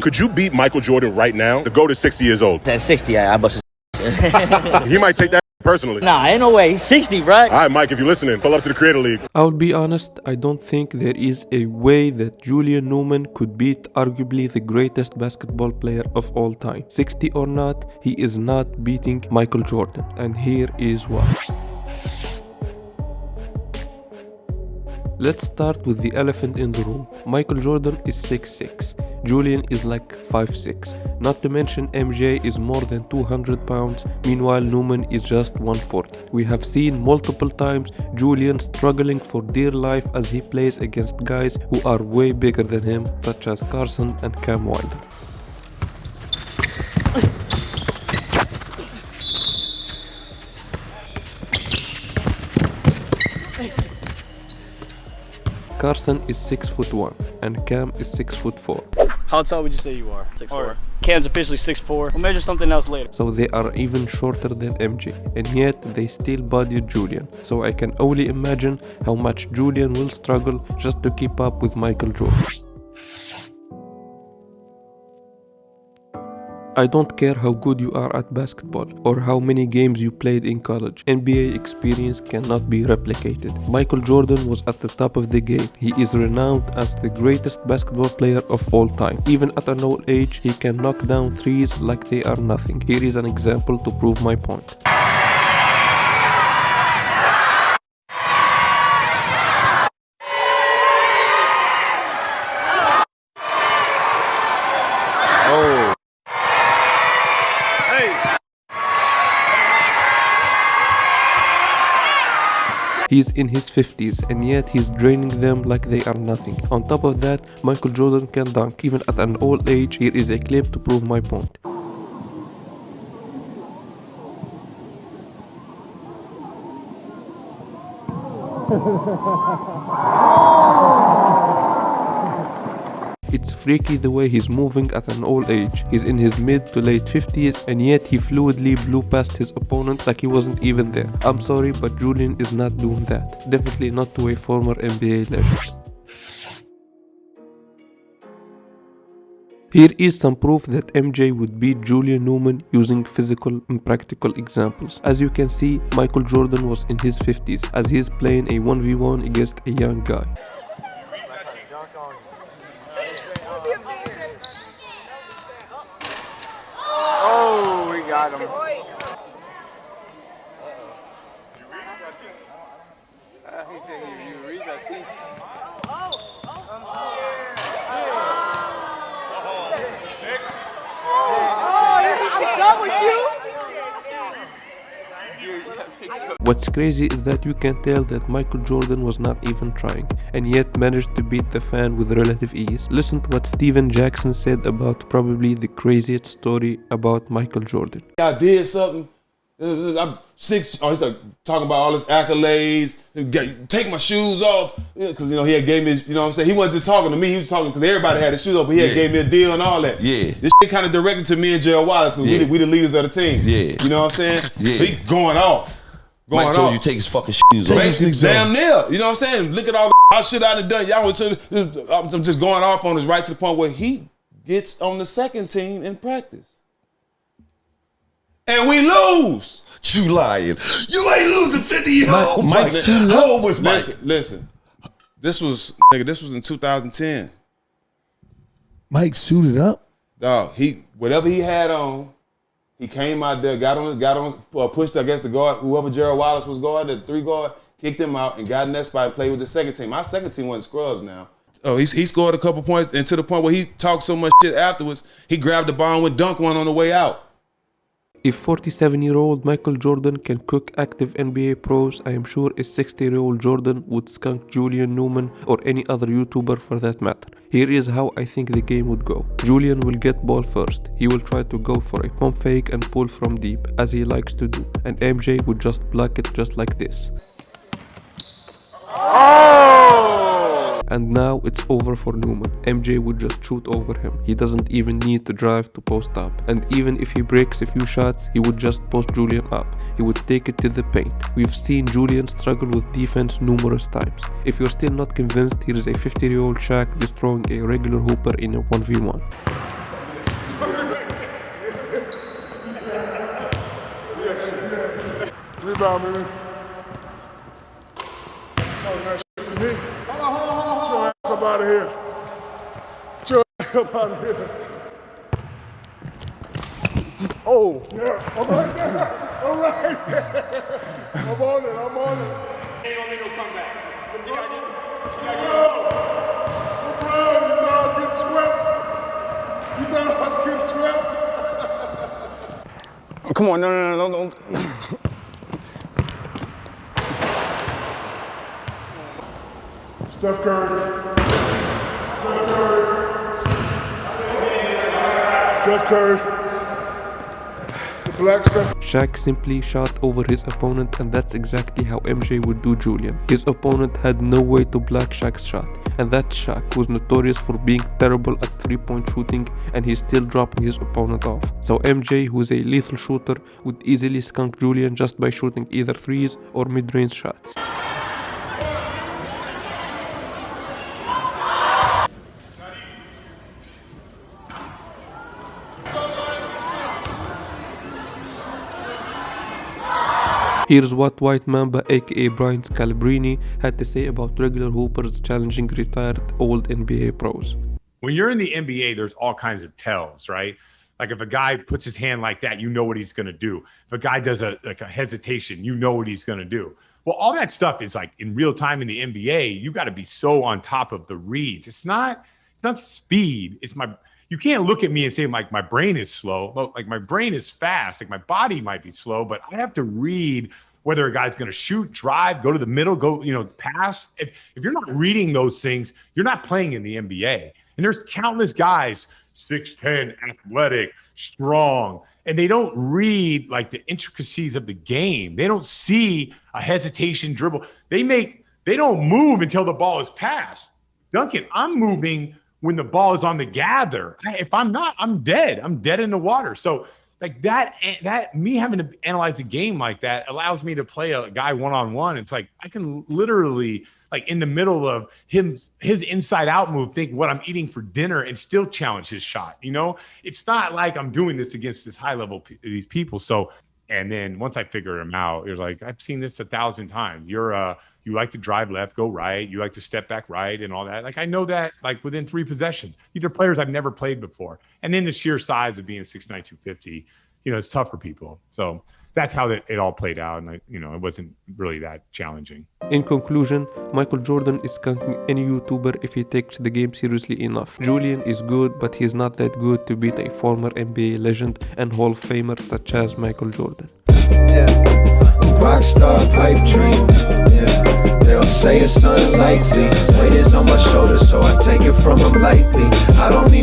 Could you beat Michael Jordan right now? The GOAT is 60 years old. At 60, I bust his He might take that personally. Nah, ain't no way. He's 60, bro. All right, Mike, if you're listening, pull up to the Creator League. I'll be honest, I don't think there is a way that Julian Newman could beat arguably the greatest basketball player of all time. 60 or not, he is not beating Michael Jordan. And here is why. Let's start with the elephant in the room. Michael Jordan is 6'6". Julian is like 5'6". Not to mention MJ is more than 200 pounds, meanwhile Newman is just 140. We have seen multiple times Julian struggling for dear life as he plays against guys who are way bigger than him, such as Carson and Cam Wilder. Carson is 6'1" and Cam is 6'4". How tall would you say you are? 6'4". Cam's officially 6'4". We'll measure something else later. So they are even shorter than MJ, and yet they still bodied Julian. So I can only imagine how much Julian will struggle just to keep up with Michael Jordan. I don't care how good you are at basketball or how many games you played in college. NBA experience cannot be replicated. Michael Jordan was at the top of the game. He is renowned as the greatest basketball player of all time. Even at an old age, he can knock down threes like they are nothing. Here is an example to prove my point. He's in his 50s and yet he's draining them like they are nothing. On top of that, Michael Jordan can dunk even at an old age. Here is a clip to prove my point. It's freaky the way he's moving at an old age. He's in his mid to late 50s and yet he fluidly blew past his opponent like he wasn't even there. I'm sorry, but Julian is not doing that. Definitely not to a former NBA legend. Here is some proof that MJ would beat Julian Newman using physical and practical examples. As you can see, Michael Jordan was in his 50s as he is playing a 1v1 against a young guy. Oh, we got him. He said you reach our teeth. I'm done with you. What's crazy is that you can tell that Michael Jordan was not even trying and yet managed to beat the fan with relative ease. Listen to what Steven Jackson said about probably the craziest story about Michael Jordan. I did something. I'm 6. Oh, he's like talking about all his accolades. Take my shoes off because he had gave me. What I'm saying, he wasn't just talking to me. He was talking because everybody had his shoes off, but he had gave me a deal and all that. Yeah, this shit kind of directed to me and Gerald Wallace because we the leaders of the team. Yeah, you know what I'm saying. Yeah, so he going off. Mike told you take his fucking shoes off. Damn near. You know what I'm saying? Look at all the shit I done. I'm just going off on this right to the point where he gets on the second team in practice. And we lose. You lying. You ain't losing 50 years old. Mike, how old was Mike? Listen. This was in 2010. Mike suited up? Dog, whatever he had on, he came out there, got on, pushed against the guard, whoever Gerald Wallace was guard, the 3 guard, kicked him out and got in that spot and played with the second team. My second team wasn't scrubs now. Oh, he scored a couple points, and to the point where he talked so much shit afterwards, he grabbed the ball and went dunk one on the way out. If 47-year-old Michael Jordan can cook active NBA pros, I am sure a 60-year-old Jordan would skunk Julian Newman or any other YouTuber for that matter. Here is how I think the game would go. Julian will get ball first. He will try to go for a pump fake and pull from deep, as he likes to do. And MJ would just block it just like this. And now it's over for Newman. MJ would just shoot over him. He doesn't even need to drive to post up. And even if he breaks a few shots, he would just post Julian up. He would take it to the paint. We've seen Julian struggle with defense numerous times. If you're still not convinced, here is a 50-year-old Shaq destroying a regular hooper in a 1v1. Rebound, man. Talking that shit to me. Hold on. Get your ass up out of here. Get your ass up out of here. Oh, yeah. I'm right there. I'm right there. I'm on it. Ain't gonna make no comeback. You gotta get LeBron, you thought I was getting swept? You thought I was getting swept? Come on, no. Steph Curry. Steph Curry. The black Steph. Shaq simply shot over his opponent, and that's exactly how MJ would do Julian. His opponent had no way to block Shaq's shot, and that Shaq was notorious for being terrible at 3-point shooting, and he's still dropping his opponent off. So MJ, who's a lethal shooter, would easily skunk Julian just by shooting either threes or mid-range shots. Here's what White Mamba aka Brian Scalabrine had to say about regular hoopers challenging retired old NBA pros. When you're in the NBA, there's all kinds of tells, right? Like if a guy puts his hand like that, you know what he's going to do. If a guy does a hesitation, you know what he's going to do. Well, all that stuff is like in real time in the NBA. You got to be so on top of the reads. It's not speed. You can't look at me and say like my brain is slow. Well, like my brain is fast. Like my body might be slow, but I have to read whether a guy's going to shoot, drive, go to the middle, pass. If you're not reading those things, you're not playing in the NBA. And there's countless guys, 6'10", athletic, strong, and they don't read like the intricacies of the game. They don't see a hesitation dribble. They don't move until the ball is passed. Duncan, I'm moving when the ball is on the gather. If I'm not, I'm dead. I'm dead in the water. So like that me having to analyze the game like that allows me to play a guy one-on-one. It's like I can literally, like in the middle of his inside out move, think what I'm eating for dinner and still challenge his shot. It's not like I'm doing this against this high level, these people. So, and then once I figure him out, you're like, I've seen this 1,000 times. You like to drive left, go right. You like to step back right and all that. Like I know that like within 3 possessions. These are players I've never played before. And then the sheer size of being 6'9", 250, it's tough for people. So that's how it all played out. And it wasn't really that challenging. In conclusion, Michael Jordan is skunking any YouTuber if he takes the game seriously enough. Julian is good, but he's not that good to beat a former NBA legend and Hall of Famer such as Michael Jordan. Yeah, Rockstar pipe dream. Yeah, they'll say it's unlikely. Weight is on my shoulders, so I take it from them lightly. I don't need